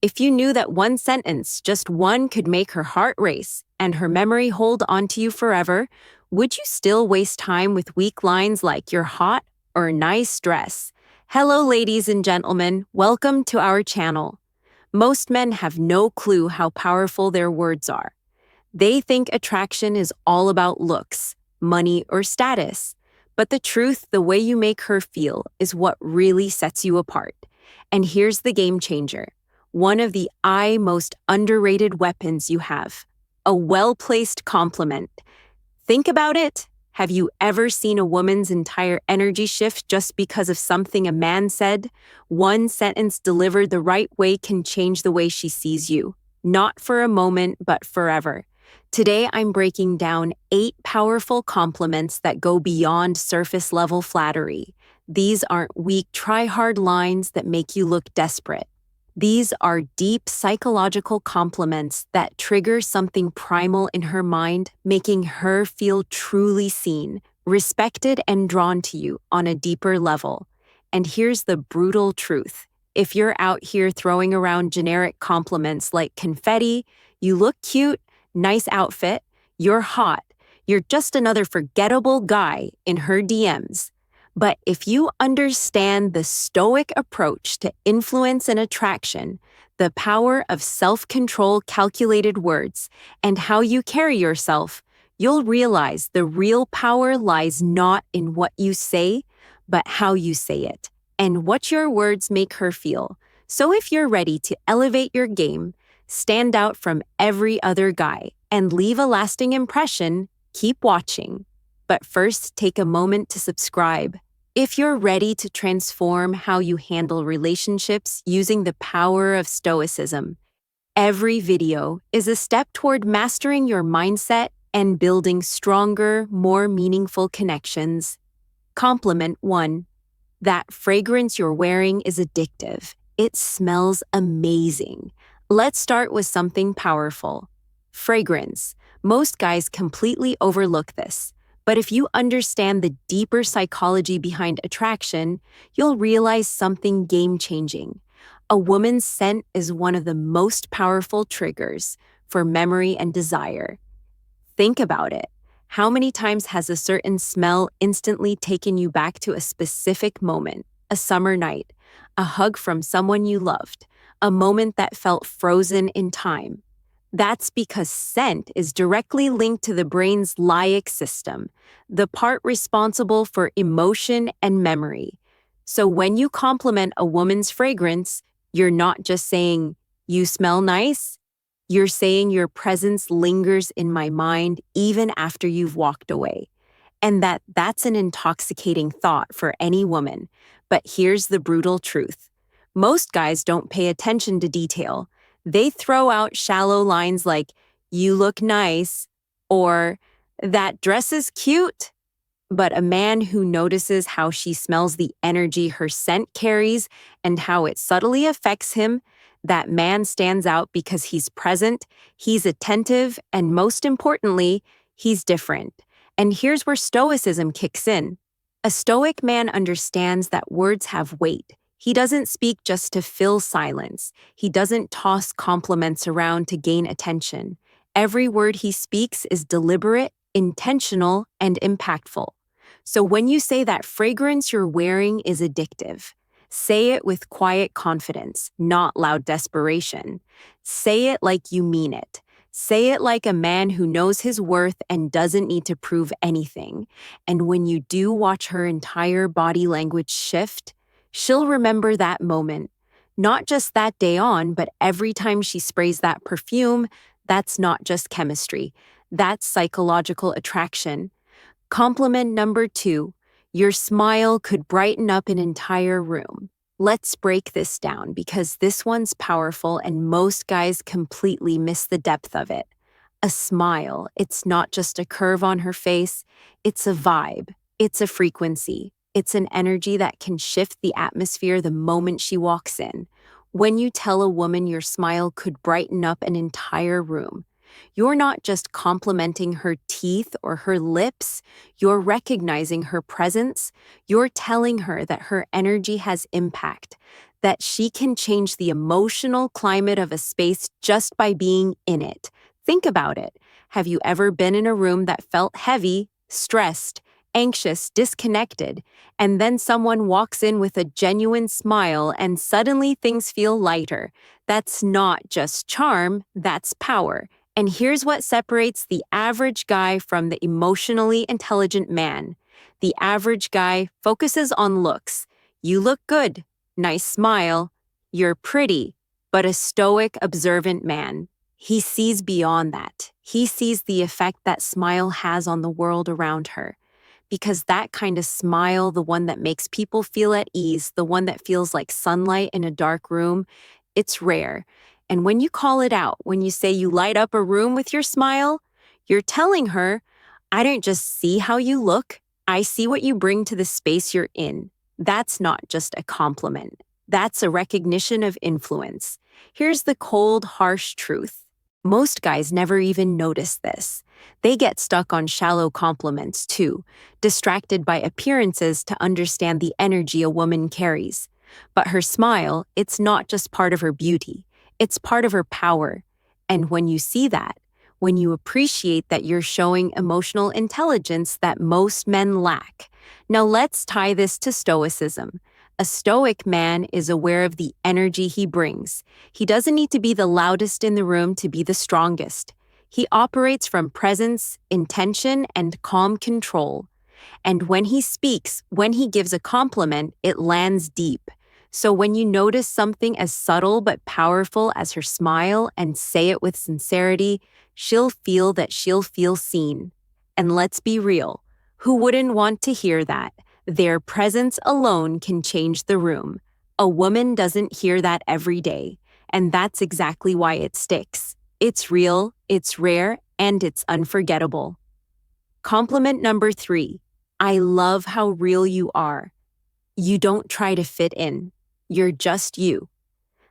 If you knew that one sentence, just one, could make her heart race and her memory hold onto you forever, would you still waste time with weak lines like "you're hot" or "nice dress"? Hello, ladies and gentlemen. Welcome to our channel. Most men have no clue how powerful their words are. They think attraction is all about looks, money, or status. But the truth, the way you make her feel, is what really sets you apart. And here's the game changer. One of the most underrated weapons you have: a well-placed compliment. Think about it. Have you ever seen a woman's entire energy shift just because of something a man said? One sentence delivered the right way can change the way she sees you. Not for a moment, but forever. Today, I'm breaking down 8 powerful compliments that go beyond surface-level flattery. These aren't weak, try-hard lines that make you look desperate. These are deep psychological compliments that trigger something primal in her mind, making her feel truly seen, respected, and drawn to you on a deeper level. And here's the brutal truth. If you're out here throwing around generic compliments like confetti, "You look cute," "nice outfit," "you're hot," you're just another forgettable guy in her DMs. But if you understand the stoic approach to influence and attraction, the power of self-control, calculated words, and how you carry yourself, you'll realize the real power lies not in what you say, but how you say it, and what your words make her feel. So if you're ready to elevate your game, stand out from every other guy, and leave a lasting impression, keep watching. But first, take a moment to subscribe. If you're ready to transform how you handle relationships using the power of stoicism, every video is a step toward mastering your mindset and building stronger, more meaningful connections. Compliment 1. That fragrance you're wearing is addictive. It smells amazing. Let's start with something powerful. Fragrance. Most guys completely overlook this. But if you understand the deeper psychology behind attraction, you'll realize something game-changing. A woman's scent is one of the most powerful triggers for memory and desire. Think about it. How many times has a certain smell instantly taken you back to a specific moment, a summer night, a hug from someone you loved, a moment that felt frozen in time? That's because scent is directly linked to the brain's limbic system, the part responsible for emotion and memory. So when you compliment a woman's fragrance, you're not just saying, "You smell nice." You're saying, "Your presence lingers in my mind even after you've walked away." And that's an intoxicating thought for any woman. But here's the brutal truth. Most guys don't pay attention to detail. They throw out shallow lines like, "You look nice," or "That dress is cute." But a man who notices how she smells, the energy her scent carries, and how it subtly affects him, that man stands out because he's present, he's attentive, and most importantly, he's different. And here's where stoicism kicks in. A stoic man understands that words have weight. He doesn't speak just to fill silence. He doesn't toss compliments around to gain attention. Every word he speaks is deliberate, intentional, and impactful. So when you say that fragrance you're wearing is addictive, say it with quiet confidence, not loud desperation. Say it like you mean it. Say it like a man who knows his worth and doesn't need to prove anything. And when you do watch her entire body language shift, she'll remember that moment. Not just that day on, but every time she sprays that perfume. That's not just chemistry. That's psychological attraction. Compliment number 2. Your smile could brighten up an entire room. Let's break this down because this one's powerful and most guys completely miss the depth of it. A smile, it's not just a curve on her face. It's a vibe. It's a frequency. It's an energy that can shift the atmosphere the moment she walks in. When you tell a woman your smile could brighten up an entire room, you're not just complimenting her teeth or her lips, you're recognizing her presence. You're telling her that her energy has impact, that she can change the emotional climate of a space just by being in it. Think about it. Have you ever been in a room that felt heavy, stressed, anxious, disconnected, and then someone walks in with a genuine smile and suddenly things feel lighter? That's not just charm, that's power. And here's what separates the average guy from the emotionally intelligent man. The average guy focuses on looks. You look good, nice smile, you're pretty, but a stoic, observant man, he sees beyond that. He sees the effect that smile has on the world around her. Because that kind of smile, the one that makes people feel at ease, the one that feels like sunlight in a dark room, it's rare. And when you call it out, when you say you light up a room with your smile, you're telling her, I don't just see how you look, I see what you bring to the space you're in. That's not just a compliment. That's a recognition of influence. Here's the cold, harsh truth. Most guys never even notice this. They get stuck on shallow compliments too, distracted by appearances to understand the energy a woman carries. But her smile, it's not just part of her beauty, it's part of her power. And when you see that, when you appreciate that you're showing emotional intelligence that most men lack. Now let's tie this to stoicism. A stoic man is aware of the energy he brings. He doesn't need to be the loudest in the room to be the strongest. He operates from presence, intention, and calm control. And when he speaks, when he gives a compliment, it lands deep. So when you notice something as subtle but powerful as her smile and say it with sincerity, she'll feel that she'll feel seen. And let's be real, who wouldn't want to hear that? Their presence alone can change the room. A woman doesn't hear that every day, and that's exactly why it sticks. It's real, it's rare, and it's unforgettable. Compliment number 3. I love how real you are. You don't try to fit in. You're just you.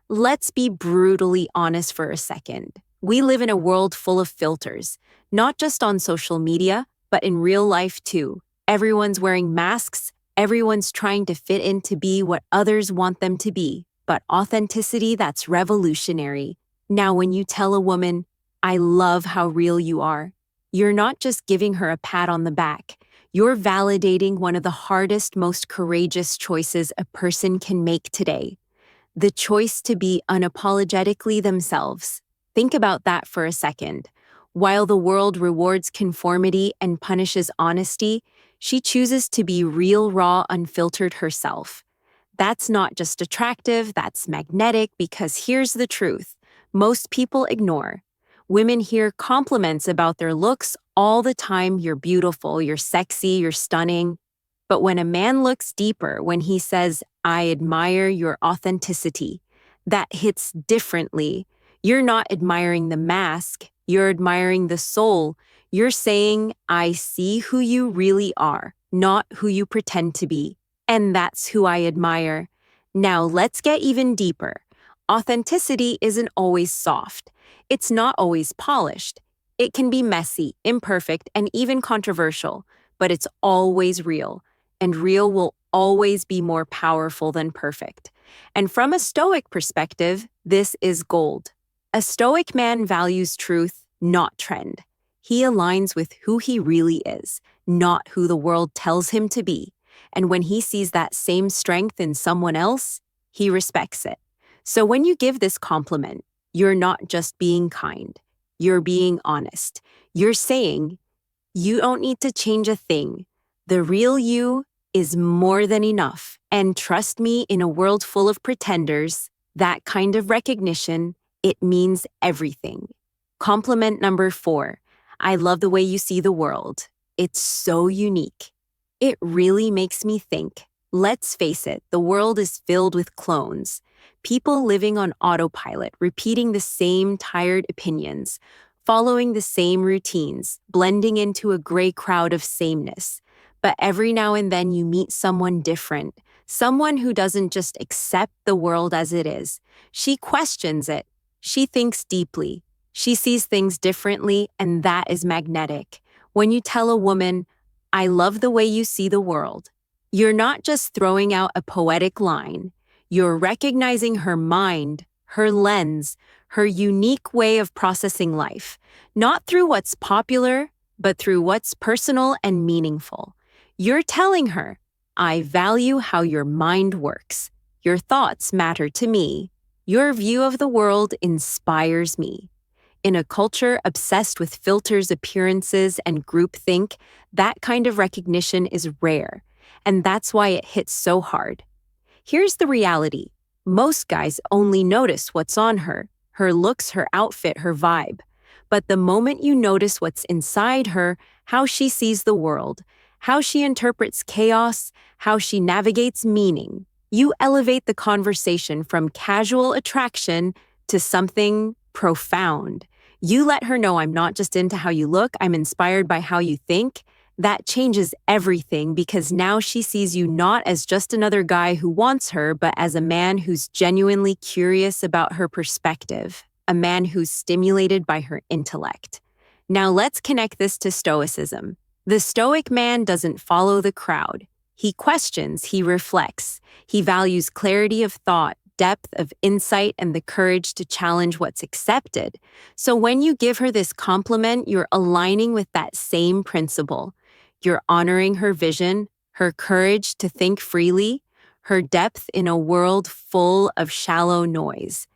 Let's be brutally honest for a second. We live in a world full of filters, not just on social media, but in real life too. Everyone's wearing masks, everyone's trying to fit in to be what others want them to be. But authenticity, that's revolutionary. Now, when you tell a woman, I love how real you are, you're not just giving her a pat on the back. You're validating one of the hardest, most courageous choices a person can make today. The choice to be unapologetically themselves. Think about that for a second. While the world rewards conformity and punishes honesty, she chooses to be real, raw, unfiltered herself. That's not just attractive, that's magnetic, because here's the truth. Most people ignore. Women hear compliments about their looks all the time. You're beautiful, you're sexy, you're stunning. But when a man looks deeper, when he says, I admire your authenticity, that hits differently. You're not admiring the mask, you're admiring the soul. You're saying, I see who you really are, not who you pretend to be. And that's who I admire. Now let's get even deeper. Authenticity isn't always soft. It's not always polished. It can be messy, imperfect, and even controversial, but it's always real. And real will always be more powerful than perfect. And from a Stoic perspective, this is gold. A Stoic man values truth, not trend. He aligns with who he really is, not who the world tells him to be. And when he sees that same strength in someone else, he respects it. So when you give this compliment, you're not just being kind. You're being honest. You're saying, you don't need to change a thing. The real you is more than enough. And trust me, in a world full of pretenders, that kind of recognition, it means everything. Compliment number 4. I love the way you see the world. It's so unique. It really makes me think. Let's face it, the world is filled with clones. People living on autopilot, repeating the same tired opinions, following the same routines, blending into a gray crowd of sameness. But every now and then you meet someone different, someone who doesn't just accept the world as it is. She questions it. She thinks deeply. She sees things differently, and that is magnetic. When you tell a woman, I love the way you see the world, you're not just throwing out a poetic line. You're recognizing her mind, her lens, her unique way of processing life, not through what's popular, but through what's personal and meaningful. You're telling her, I value how your mind works. Your thoughts matter to me. Your view of the world inspires me. In a culture obsessed with filters, appearances, and groupthink, that kind of recognition is rare, and that's why it hits so hard. Here's the reality. Most guys only notice what's on her looks, her outfit, her vibe. But the moment you notice what's inside her, how she sees the world, how she interprets chaos, how she navigates meaning, you elevate the conversation from casual attraction to something profound. You let her know, I'm not just into how you look, I'm inspired by how you think. That changes everything because now she sees you not as just another guy who wants her, but as a man who's genuinely curious about her perspective, a man who's stimulated by her intellect. Now let's connect this to Stoicism. The Stoic man doesn't follow the crowd. He questions, he reflects. He values clarity of thought, depth of insight, and the courage to challenge what's accepted. So when you give her this compliment, you're aligning with that same principle. You're honoring her vision, her courage to think freely, her depth in a world full of shallow noise.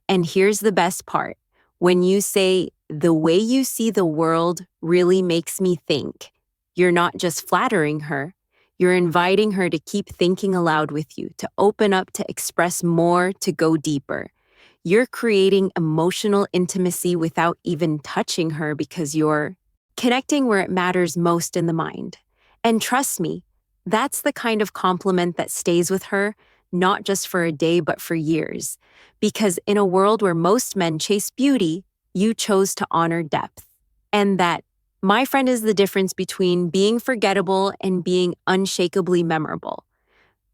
And here's the best part. When you say, the way you see the world really makes me think, you're not just flattering her, you're inviting her to keep thinking aloud with you, to open up, to express more, to go deeper. You're creating emotional intimacy without even touching her because you're connecting where it matters most in the mind. And trust me, that's the kind of compliment that stays with her, not just for a day, but for years. Because in a world where most men chase beauty, you chose to honor depth. And that, my friend, is the difference between being forgettable and being unshakably memorable.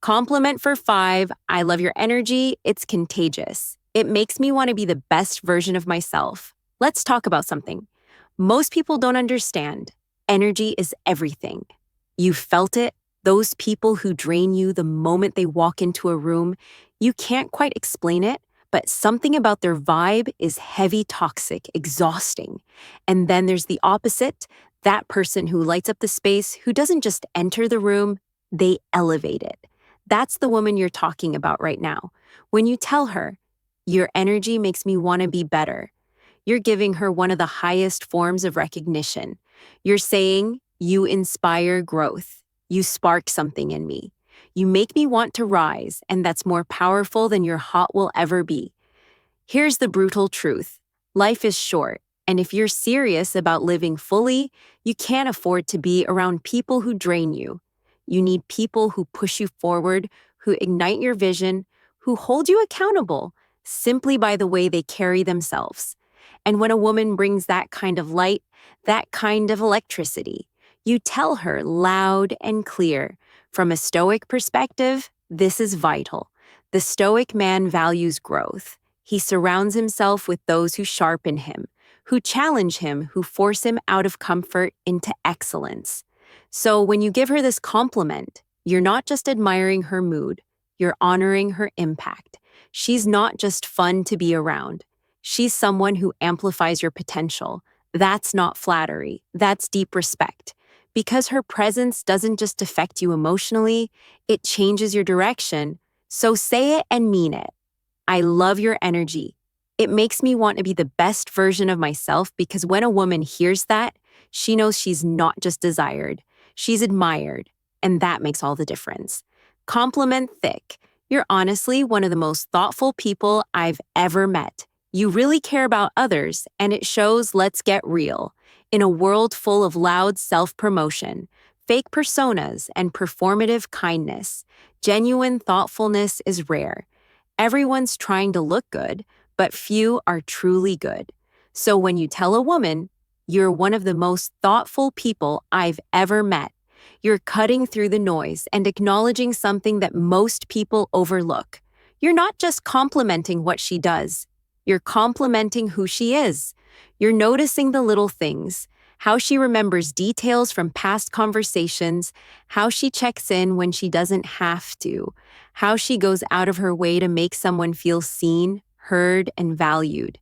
Compliment for 5, I love your energy, it's contagious. It makes me want to be the best version of myself. Let's talk about something. Most people don't understand. Energy is everything. You felt it. Those people who drain you the moment they walk into a room, you can't quite explain it, but something about their vibe is heavy, toxic, exhausting. And then there's the opposite, that person who lights up the space, who doesn't just enter the room, they elevate it. That's the woman you're talking about right now. When you tell her, your energy makes me want to be better, you're giving her one of the highest forms of recognition. You're saying, you inspire growth. You spark something in me. You make me want to rise, and that's more powerful than your hot will ever be. Here's the brutal truth. Life is short, and if you're serious about living fully, you can't afford to be around people who drain you. You need people who push you forward, who ignite your vision, who hold you accountable simply by the way they carry themselves. And when a woman brings that kind of light, that kind of electricity, you tell her loud and clear, from a Stoic perspective, this is vital. The Stoic man values growth. He surrounds himself with those who sharpen him, who challenge him, who force him out of comfort into excellence. So when you give her this compliment, you're not just admiring her mood, you're honoring her impact. She's not just fun to be around. She's someone who amplifies your potential. That's not flattery. That's deep respect. Because her presence doesn't just affect you emotionally, it changes your direction. So say it and mean it. I love your energy. It makes me want to be the best version of myself because when a woman hears that, she knows she's not just desired, she's admired, and that makes all the difference. Compliment thick. You're honestly one of the most thoughtful people I've ever met. You really care about others, and it shows. Let's get real. In a world full of loud self-promotion, fake personas, and performative kindness, genuine thoughtfulness is rare. Everyone's trying to look good, but few are truly good. So when you tell a woman, you're one of the most thoughtful people I've ever met, you're cutting through the noise and acknowledging something that most people overlook. You're not just complimenting what she does. You're complimenting who she is. You're noticing the little things, how she remembers details from past conversations, how she checks in when she doesn't have to, how she goes out of her way to make someone feel seen, heard, and valued.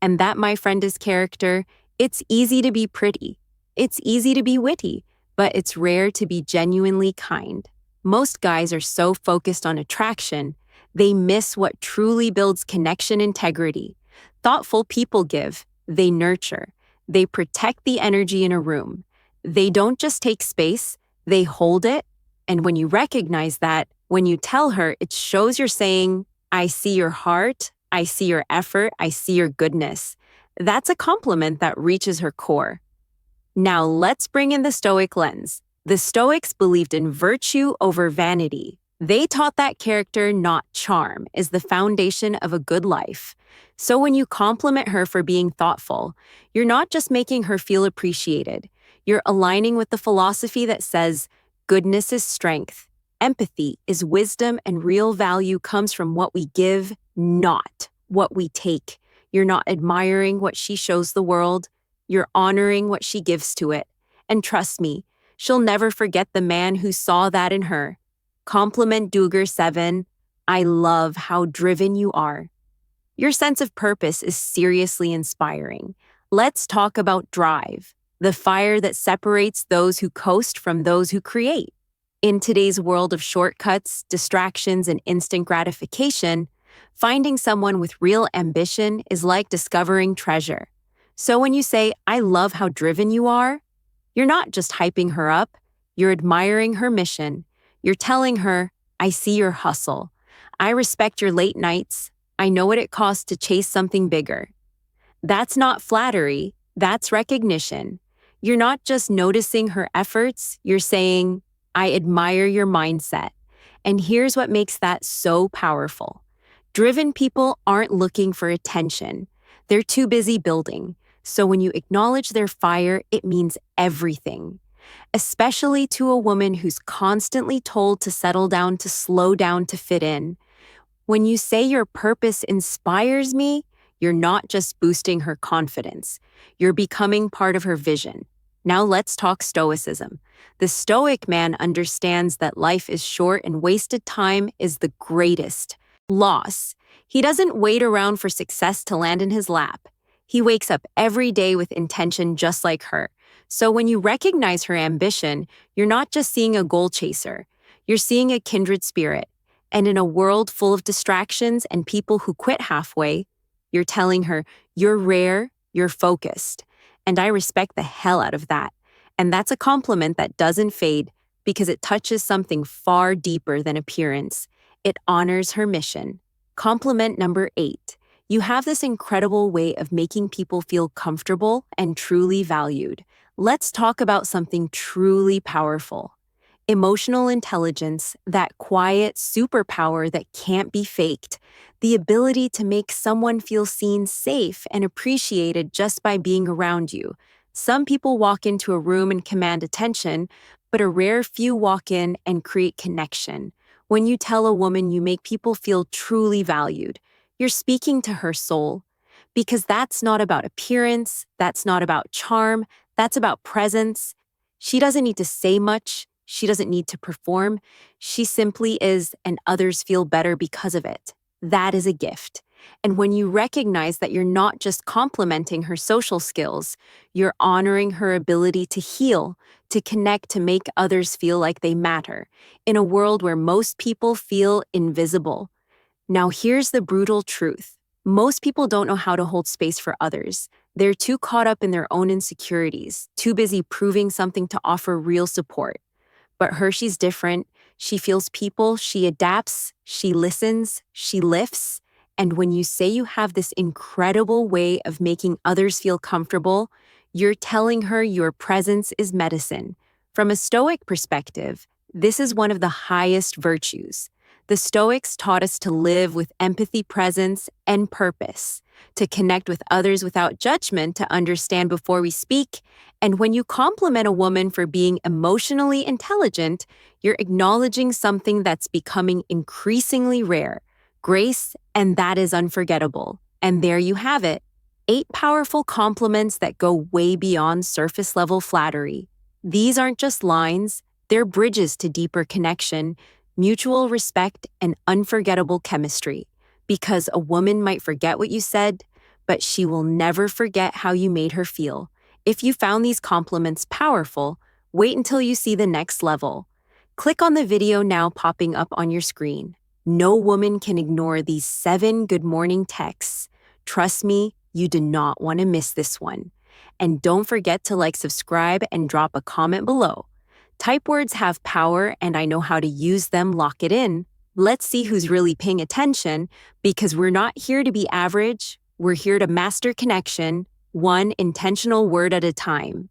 And that, my friend, is character. It's easy to be pretty. It's easy to be witty, but it's rare to be genuinely kind. Most guys are so focused on attraction, they miss what truly builds connection integrity. Thoughtful people give, they nurture, they protect the energy in a room. They don't just take space, they hold it. And when you recognize that, when you tell her, it shows you're saying, I see your heart, I see your effort, I see your goodness. That's a compliment that reaches her core. Now let's bring in the Stoic lens. The Stoics believed in virtue over vanity. They taught that character, not charm, is the foundation of a good life. So when you compliment her for being thoughtful, you're not just making her feel appreciated. You're aligning with the philosophy that says, goodness is strength, empathy is wisdom, and real value comes from what we give, not what we take. You're not admiring what she shows the world. You're honoring what she gives to it. And trust me, she'll never forget the man who saw that in her. Compliment Duger 7. I love how driven you are. Your sense of purpose is seriously inspiring. Let's talk about drive, the fire that separates those who coast from those who create. In today's world of shortcuts, distractions, and instant gratification, finding someone with real ambition is like discovering treasure. So when you say, I love how driven you are, you're not just hyping her up, you're admiring her mission. You're telling her, I see your hustle. I respect your late nights. I know what it costs to chase something bigger. That's not flattery, that's recognition. You're not just noticing her efforts, you're saying, I admire your mindset. And here's what makes that so powerful. Driven people aren't looking for attention. They're too busy building. So when you acknowledge their fire, it means everything. Especially to a woman who's constantly told to settle down, to slow down, to fit in. When you say your purpose inspires me, you're not just boosting her confidence. You're becoming part of her vision. Now let's talk Stoicism. The Stoic man understands that life is short and wasted time is the greatest loss. He doesn't wait around for success to land in his lap. He wakes up every day with intention just like her. So when you recognize her ambition, you're not just seeing a goal chaser. You're seeing a kindred spirit. And in a world full of distractions and people who quit halfway, you're telling her, you're rare, you're focused. And I respect the hell out of that. And that's a compliment that doesn't fade because it touches something far deeper than appearance. It honors her mission. Compliment number 8. You have this incredible way of making people feel comfortable and truly valued. Let's talk about something truly powerful. Emotional intelligence, that quiet superpower that can't be faked. The ability to make someone feel seen, safe, and appreciated just by being around you. Some people walk into a room and command attention, but a rare few walk in and create connection. When you tell a woman you make people feel truly valued, you're speaking to her soul. Because that's not about appearance, that's not about charm, that's about presence. She doesn't need to say much, she doesn't need to perform. She simply is, and others feel better because of it. That is a gift. And when you recognize that you're not just complimenting her social skills, you're honoring her ability to heal, to connect, to make others feel like they matter, in a world where most people feel invisible. Now here's the brutal truth. Most people don't know how to hold space for others. They're too caught up in their own insecurities, too busy proving something to offer real support. But Hershey's different. She feels people, she adapts, she listens, she lifts. And when you say you have this incredible way of making others feel comfortable, you're telling her your presence is medicine. From a Stoic perspective, this is one of the highest virtues. The Stoics taught us to live with empathy, presence, and purpose, to connect with others without judgment, to understand before we speak. And when you compliment a woman for being emotionally intelligent, you're acknowledging something that's becoming increasingly rare, grace, and that is unforgettable. And there you have it, 8 powerful compliments that go way beyond surface-level flattery. These aren't just lines, they're bridges to deeper connection. mutual respect, and unforgettable chemistry. Because a woman might forget what you said, but she will never forget how you made her feel. If you found these compliments powerful, wait until you see the next level. Click on the video now popping up on your screen. No woman can ignore these 7 good morning texts. Trust me, you do not want to miss this one. And don't forget to subscribe, and drop a comment below. Type words have power, and I know how to use them. Lock it in. Let's see who's really paying attention, because we're not here to be average. We're here to master connection, one intentional word at a time.